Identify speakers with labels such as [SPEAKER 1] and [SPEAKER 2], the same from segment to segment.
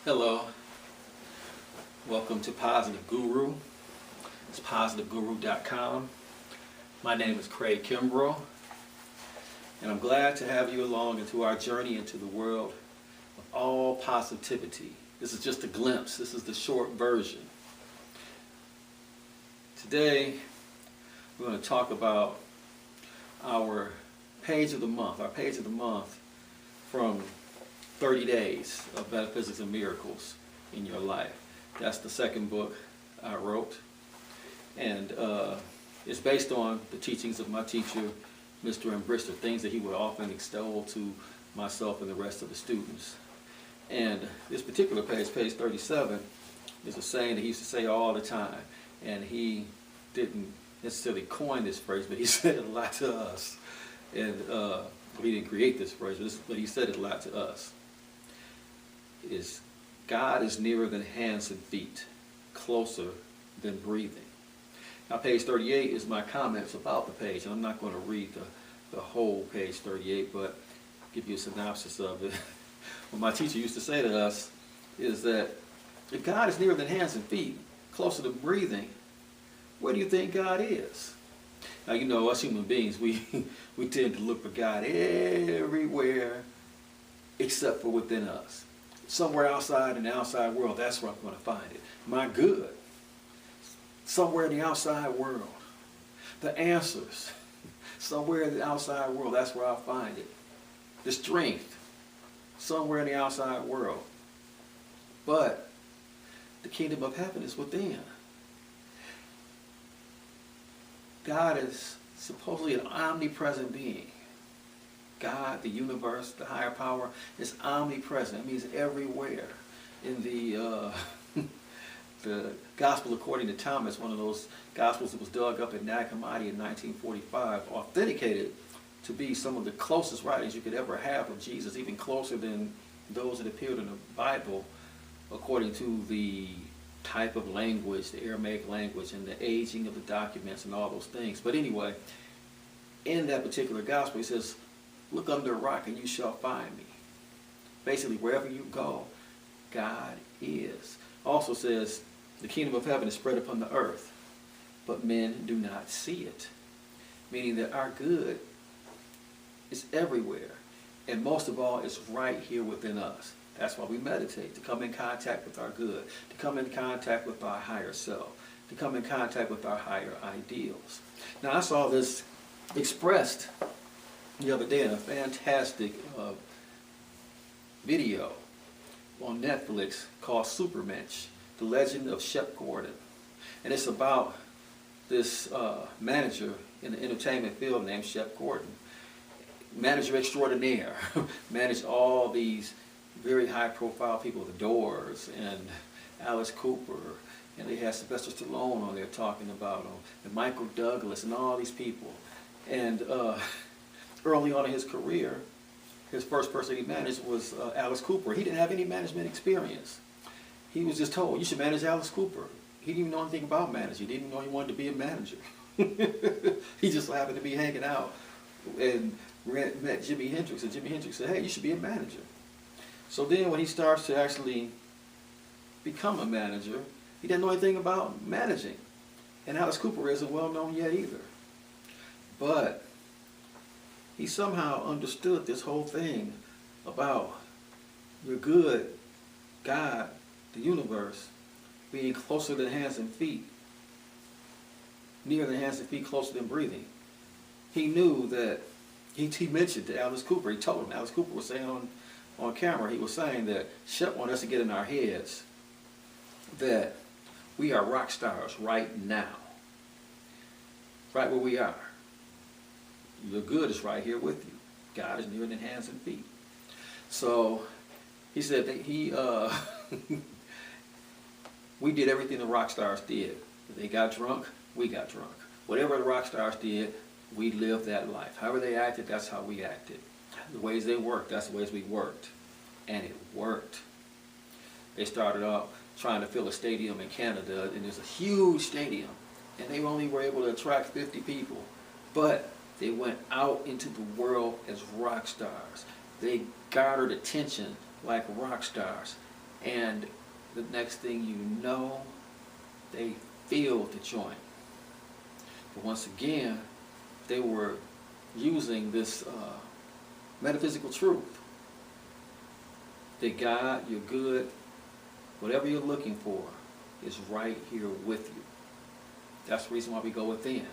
[SPEAKER 1] Hello, welcome to Positive Guru. It's positiveguru.com. My name is Kimbrough, and I'm glad to have you along into our journey into the world of all positivity. This is just a glimpse. This is the short version. Today, we're going to talk about our page of the month. Our page of the month from 30 Days of Metaphysics and Miracles in Your Life. That's the second book I wrote, and it's based on the teachings of my teacher, Mr. Kimbrough, things that he would often extol to myself and the rest of the students. And this particular page, page 37, is a saying that he used to say all the time, and he didn't necessarily coin this phrase, but he said it a lot to us. And he didn't create this phrase, but he said it a lot to us. Is God is nearer than hands and feet, closer than breathing. Now page 38 is my comments about the page, and I'm not going to read the whole page 38, but give you a synopsis of it. What my teacher used to say to us is that if God is nearer than hands and feet, closer than breathing, where do you think God is? Now, you know, us human beings, we tend to look for God everywhere except for within us. Somewhere outside in the outside world, that's where I'm going to find it. My good. Somewhere in the outside world. The answers. Somewhere in the outside world, that's where I'll find it. The strength. Somewhere in the outside world. But the kingdom of heaven is within. God is supposedly an omnipresent being. God, the universe, the higher power, is omnipresent. It means everywhere. In the the Gospel according to Thomas, one of those Gospels that was dug up in Nag Hammadi in 1945, authenticated to be some of the closest writings you could ever have of Jesus, even closer than those that appeared in the Bible, according to the type of language, the Aramaic language, and the aging of the documents and all those things. But anyway, in that particular Gospel, he says, look under a rock and you shall find me. Basically, wherever you go, God is. Also says, the kingdom of heaven is spread upon the earth, but men do not see it. Meaning that our good is everywhere. And most of all, it's right here within us. That's why we meditate, to come in contact with our good, to come in contact with our higher self, to come in contact with our higher ideals. Now, I saw this expressed the other day in a fantastic video on Netflix called Supermensch, The Legend of Shep Gordon. And it's about this manager in the entertainment field named Shep Gordon. Manager extraordinaire. Managed all these very high profile people, The Doors and Alice Cooper, and they had Sylvester Stallone on there talking about him, and Michael Douglas and all these people. And early on in his career, his first person he managed was Alice Cooper. He didn't have any management experience. He was just told, you should manage Alice Cooper. He didn't even know anything about managing. He didn't even know he wanted to be a manager. He just happened to be hanging out and met Jimi Hendrix, and Jimi Hendrix said, hey, you should be a manager. So then when he starts to actually become a manager, he didn't know anything about managing. And Alice Cooper isn't well known yet either. But he somehow understood this whole thing about your good, God, the universe, being closer than hands and feet, nearer than hands and feet, closer than breathing. He knew that, he mentioned to Alice Cooper, he told him, Alice Cooper was saying on camera, he was saying that Shep wanted us to get in our heads that we are rock stars right now, right where we are. Your good is right here with you. God is nearer than hands and feet. So he said that we did everything the rock stars did. They got drunk, we got drunk. Whatever the rock stars did, we lived that life. However they acted, that's how we acted. The ways they worked, that's the ways we worked. And it worked. They started off trying to fill a stadium in Canada, and there's a huge stadium. And they only were able to attract 50 people. But they went out into the world as rock stars. They garnered attention like rock stars. And the next thing you know, they filled the joint. But once again, they were using this metaphysical truth that God, you're good, whatever you're looking for is right here with you. That's the reason why we go within.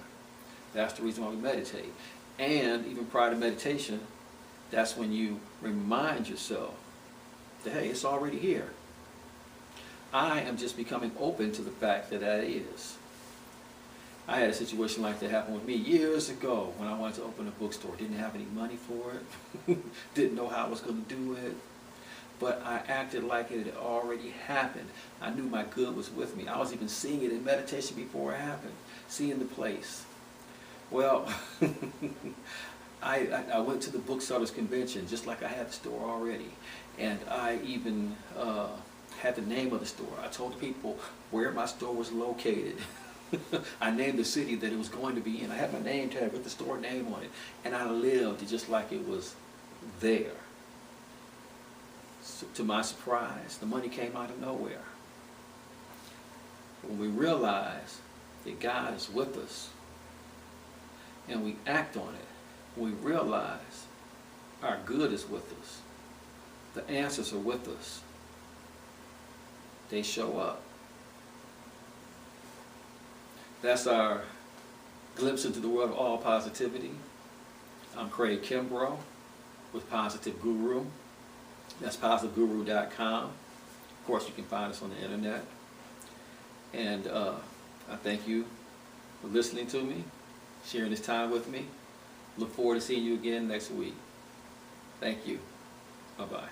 [SPEAKER 1] That's the reason why we meditate. And even prior to meditation, that's when you remind yourself that, hey, it's already here. I am just becoming open to the fact that that is. I had a situation like that happen with me years ago when I wanted to open a bookstore. Didn't have any money for it. Didn't know how I was going to do it. But I acted like it had already happened. I knew my good was with me. I was even seeing it in meditation before it happened. Seeing the place. Well, I went to the booksellers convention just like I had the store already. And I even had the name of the store. I told people where my store was located. I named the city that it was going to be in. I had my name tag with the store name on it. And I lived just like it was there. So, to my surprise, the money came out of nowhere. When we realize that God is with us and we act on it, we realize our good is with us. The answers are with us. They show up. That's our glimpse into the world of all positivity. I'm Craig Kimbrough with Positive Guru. That's positiveguru.com. Of course, you can find us on the internet. And I thank you for listening to me, sharing this time with me. Look forward to seeing you again next week. Thank you. Bye-bye.